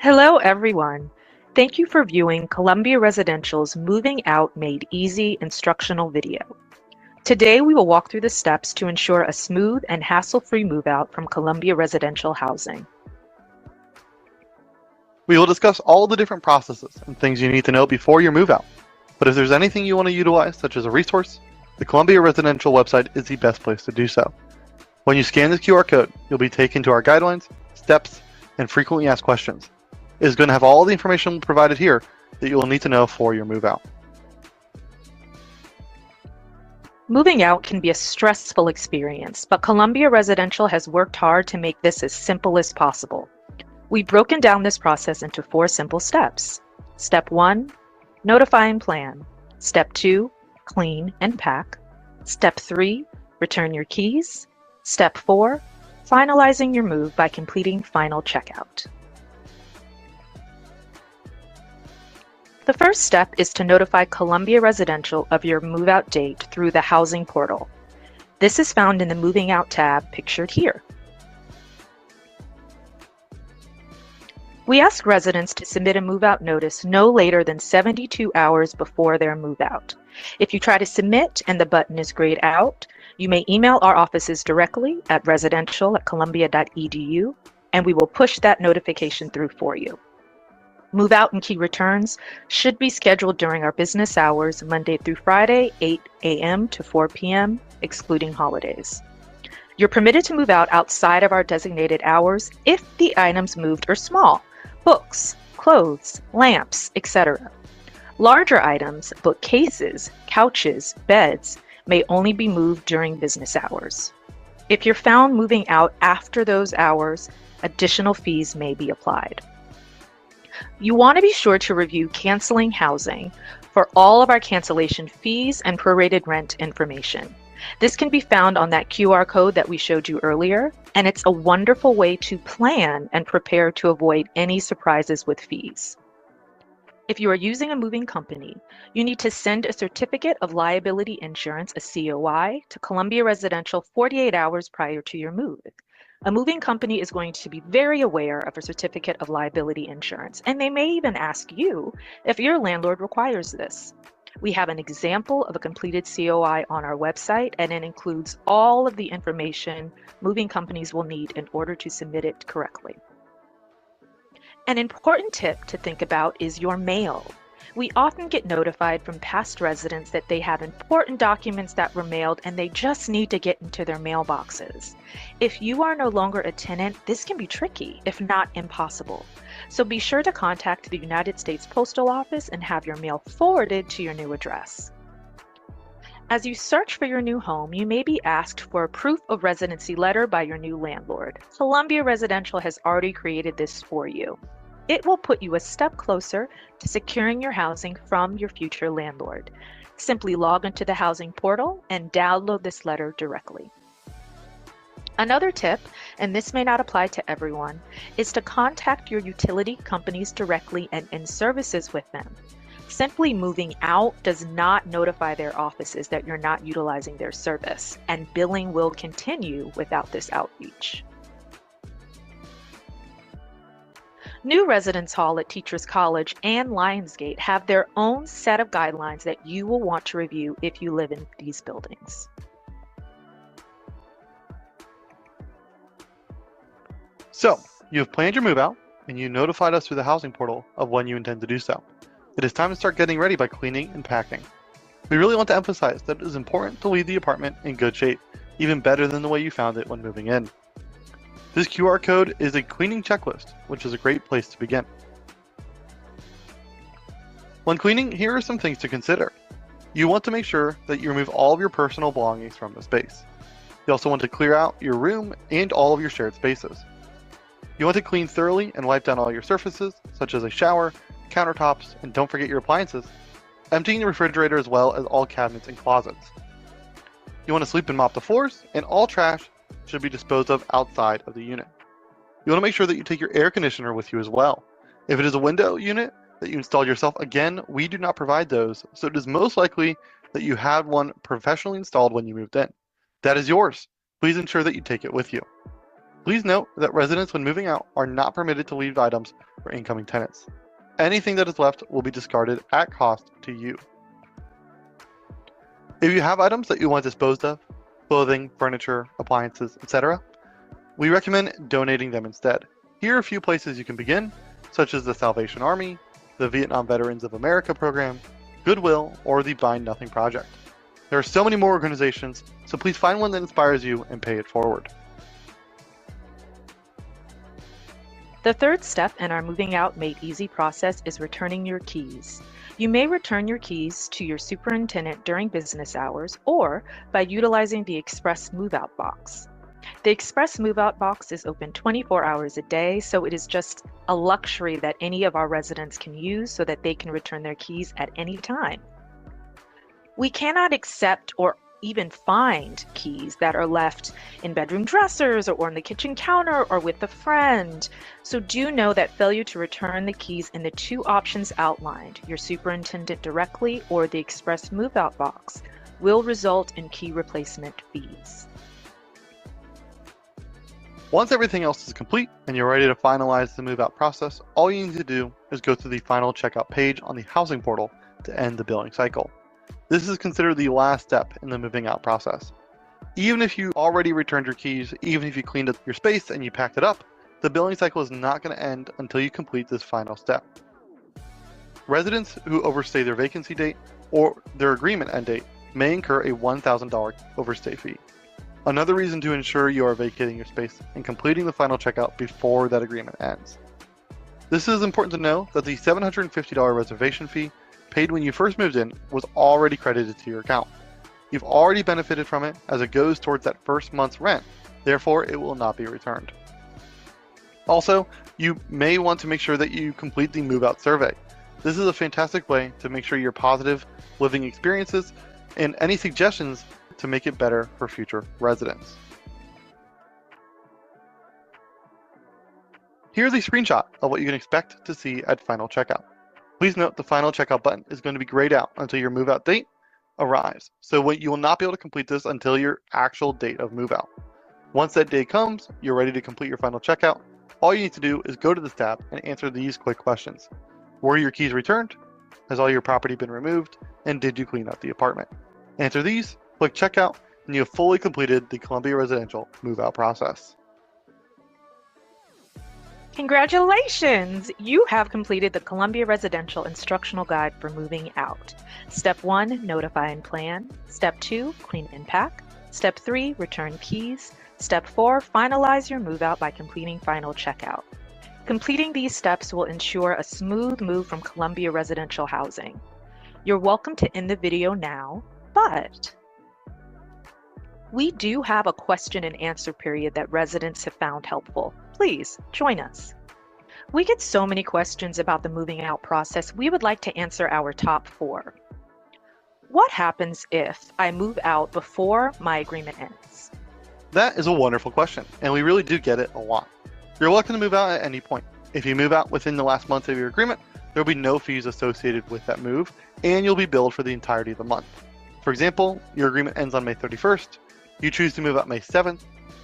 Hello, everyone. Thank you for viewing Columbia Residential's Moving Out Made Easy instructional video. Today, we will walk through the steps to ensure a smooth and hassle-free move-out from Columbia Residential Housing. We will discuss all the different processes and things you need to know before your move out. But if there's anything you want to utilize, such as a resource, the Columbia Residential website is the best place to do so. When you scan this QR code, you'll be taken to our guidelines, steps, and frequently asked questions. It is going to have all the information provided here that you will need to know for your move out. Moving out can be a stressful experience, but Columbia Residential has worked hard to make this as simple as possible. We've broken down this process into 4 simple steps. Step 1, notify and plan. Step 2, clean and pack. Step 3, return your keys. Step 4, finalizing your move by completing final checkout. The first step is to notify Columbia Residential of your move-out date through the Housing portal. This is found in the Moving Out tab pictured here. We ask residents to submit a move-out notice no later than 72 hours before their move-out. If you try to submit and the button is grayed out, you may email our offices directly at residential@columbia.edu, and we will push that notification through for you. Move out and key returns should be scheduled during our business hours, Monday through Friday, 8 a.m. to 4 p.m., excluding holidays. You're permitted to move out outside of our designated hours if the items moved are small: books, clothes, lamps, etc. Larger items, bookcases, couches, beds, may only be moved during business hours. If you're found moving out after those hours, additional fees may be applied. You want to be sure to review canceling housing for all of our cancellation fees and prorated rent information. This can be found on that QR code that we showed you earlier, and it's a wonderful way to plan and prepare to avoid any surprises with fees. If you are using a moving company, you need to send a certificate of liability insurance, a COI, to Columbia Residential 48 hours prior to your move. A moving company is going to be very aware of a certificate of liability insurance, and they may even ask you if your landlord requires this. We have an example of a completed COI on our website, and it includes all of the information moving companies will need in order to submit it correctly. An important tip to think about is your mail. We often get notified from past residents that they have important documents that were mailed and they just need to get into their mailboxes. If you are no longer a tenant, this can be tricky, if not impossible. So be sure to contact the United States Postal Office and have your mail forwarded to your new address. As you search for your new home, you may be asked for a proof of residency letter by your new landlord. Columbia Residential has already created this for you. It will put you a step closer to securing your housing from your future landlord. Simply log into the housing portal and download this letter directly. Another tip, and this may not apply to everyone, is to contact your utility companies directly and end services with them. Simply moving out does not notify their offices that you're not utilizing their service, and billing will continue without this outreach. New Residence Hall at Teachers College and Lionsgate have their own set of guidelines that you will want to review if you live in these buildings. So, you have planned your move out, and you notified us through the housing portal of when you intend to do so. It is time to start getting ready by cleaning and packing. We really want to emphasize that it is important to leave the apartment in good shape, even better than the way you found it when moving in. This QR code is a cleaning checklist, which is a great place to begin. When cleaning, here are some things to consider. You want to make sure that you remove all of your personal belongings from the space. You also want to clear out your room and all of your shared spaces. You want to clean thoroughly and wipe down all your surfaces, such as a shower, countertops, and don't forget your appliances, emptying the refrigerator as well as all cabinets and closets. You want to sweep and mop the floors, and all trash should be disposed of outside of the unit. You want to make sure that you take your air conditioner with you as well. If it is a window unit that you installed yourself, again, we do not provide those, so it is most likely that you had one professionally installed when you moved in. That is yours. Please ensure that you take it with you. Please note that residents when moving out are not permitted to leave items for incoming tenants. Anything that is left will be discarded at cost to you. If you have items that you want disposed of, clothing, furniture, appliances, etc., we recommend donating them instead. Here are a few places you can begin, such as the Salvation Army, the Vietnam Veterans of America program, Goodwill, or the Buy Nothing Project. There are so many more organizations, so please find one that inspires you and pay it forward. The third step in our Moving Out Made Easy process is returning your keys. You may return your keys to your superintendent during business hours or by utilizing the Express Move-Out box. The Express Move-Out box is open 24 hours a day, so it is just a luxury that any of our residents can use so that they can return their keys at any time. We cannot accept or even find keys that are left in bedroom dressers or on the kitchen counter or with a friend. So do know that failure to return the keys in the two options outlined, your superintendent directly or the Express Move-Out box, will result in key replacement fees. Once everything else is complete and you're ready to finalize the move-out process, all you need to do is go to the final checkout page on the housing portal to end the billing cycle. This is considered the last step in the moving out process. Even if you already returned your keys, even if you cleaned up your space and you packed it up, the billing cycle is not going to end until you complete this final step. Residents who overstay their vacancy date or their agreement end date may incur a $1,000 overstay fee. Another reason to ensure you are vacating your space and completing the final checkout before that agreement ends. This is important to know that the $750 reservation fee paid when you first moved in was already credited to your account. You've already benefited from it as it goes towards that first month's rent, therefore it will not be returned. Also, you may want to make sure that you complete the move-out survey. This is a fantastic way to make sure your positive living experiences and any suggestions to make it better for future residents. Here's a screenshot of what you can expect to see at final checkout. Please note the final checkout button is going to be grayed out until your move-out date arrives. So you will not be able to complete this until your actual date of move-out. Once that day comes, you're ready to complete your final checkout. All you need to do is go to this tab and answer these quick questions. Were your keys returned? Has all your property been removed? And did you clean out the apartment? Answer these, click checkout, and you have fully completed the Columbia Residential move-out process. Congratulations! You have completed the Columbia Residential Instructional Guide for Moving Out. Step 1, notify and plan. Step 2, clean and pack. Step 3, return keys. Step 4, finalize your move out by completing final checkout. Completing these steps will ensure a smooth move from Columbia Residential Housing. You're welcome to end the video now, but we do have a question and answer period that residents have found helpful. Please join us. We get so many questions about the moving out process. We would like to answer our top 4. What happens if I move out before my agreement ends? That is a wonderful question, and we really do get it a lot. You're welcome to move out at any point. If you move out within the last month of your agreement, there will be no fees associated with that move, and you'll be billed for the entirety of the month. For example, your agreement ends on May 31st. You choose to move out May 7th.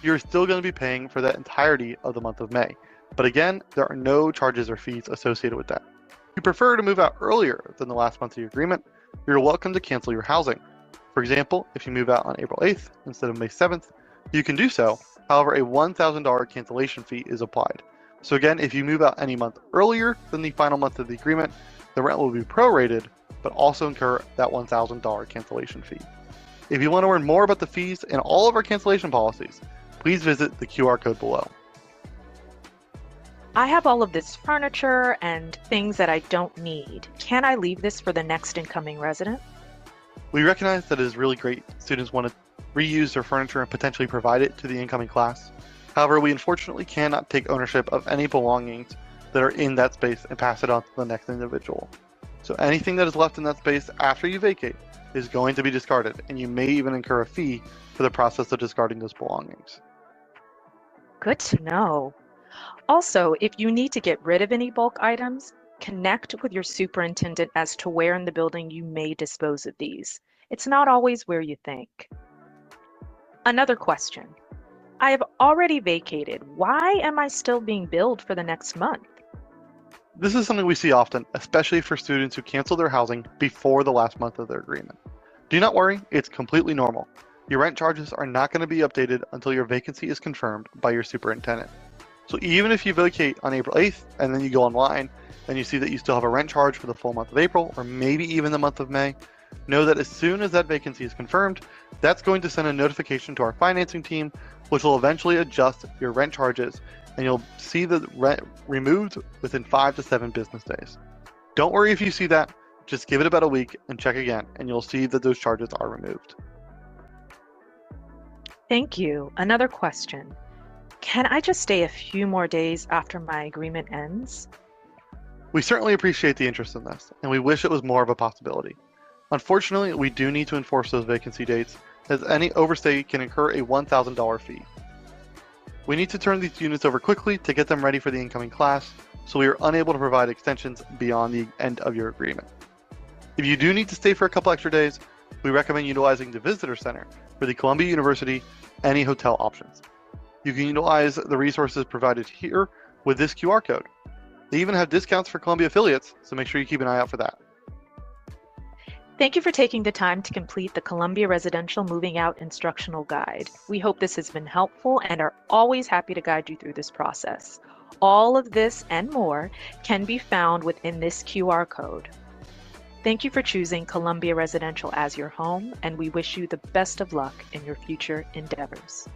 You're still going to be paying for that entirety of the month of May. But again, there are no charges or fees associated with that. If you prefer to move out earlier than the last month of your agreement, you're welcome to cancel your housing. For example, if you move out on April 8th instead of May 7th, you can do so. However, a $1,000 cancellation fee is applied. So again, if you move out any month earlier than the final month of the agreement, the rent will be prorated, but also incur that $1,000 cancellation fee. If you want to learn more about the fees and all of our cancellation policies, please visit the QR code below. I have all of this furniture and things that I don't need. Can I leave this for the next incoming resident? We recognize that it is really great students want to reuse their furniture and potentially provide it to the incoming class. However, we unfortunately cannot take ownership of any belongings that are in that space and pass it on to the next individual. So anything that is left in that space after you vacate is going to be discarded, and you may even incur a fee for the process of discarding those belongings. Good to know. Also, if you need to get rid of any bulk items, connect with your superintendent as to where in the building you may dispose of these. It's not always where you think. Another question. I have already vacated. Why am I still being billed for the next month? This is something we see often, especially for students who cancel their housing before the last month of their agreement. Do not worry, it's completely normal. Your rent charges are not going to be updated until your vacancy is confirmed by your superintendent. So even if you vacate on April 8th and then you go online and you see that you still have a rent charge for the full month of April or maybe even the month of May, know that as soon as that vacancy is confirmed, that's going to send a notification to our financing team, which will eventually adjust your rent charges, and you'll see the rent removed within 5 to 7 business days. Don't worry if you see that, just give it about a week and check again, and you'll see that those charges are removed. Thank you. Another question. Can I just stay a few more days after my agreement ends? We certainly appreciate the interest in this, and we wish it was more of a possibility. Unfortunately, we do need to enforce those vacancy dates, as any overstay can incur a $1,000 fee. We need to turn these units over quickly to get them ready for the incoming class, so we are unable to provide extensions beyond the end of your agreement. If you do need to stay for a couple extra days, we recommend utilizing the Visitor Center for the Columbia University any hotel options. You can utilize the resources provided here with this QR code. They even have discounts for Columbia affiliates, so make sure you keep an eye out for that. Thank you for taking the time to complete the Columbia Residential Moving Out Instructional Guide. We hope this has been helpful and are always happy to guide you through this process. All of this and more can be found within this QR code. Thank you for choosing Columbia Residential as your home, and we wish you the best of luck in your future endeavors.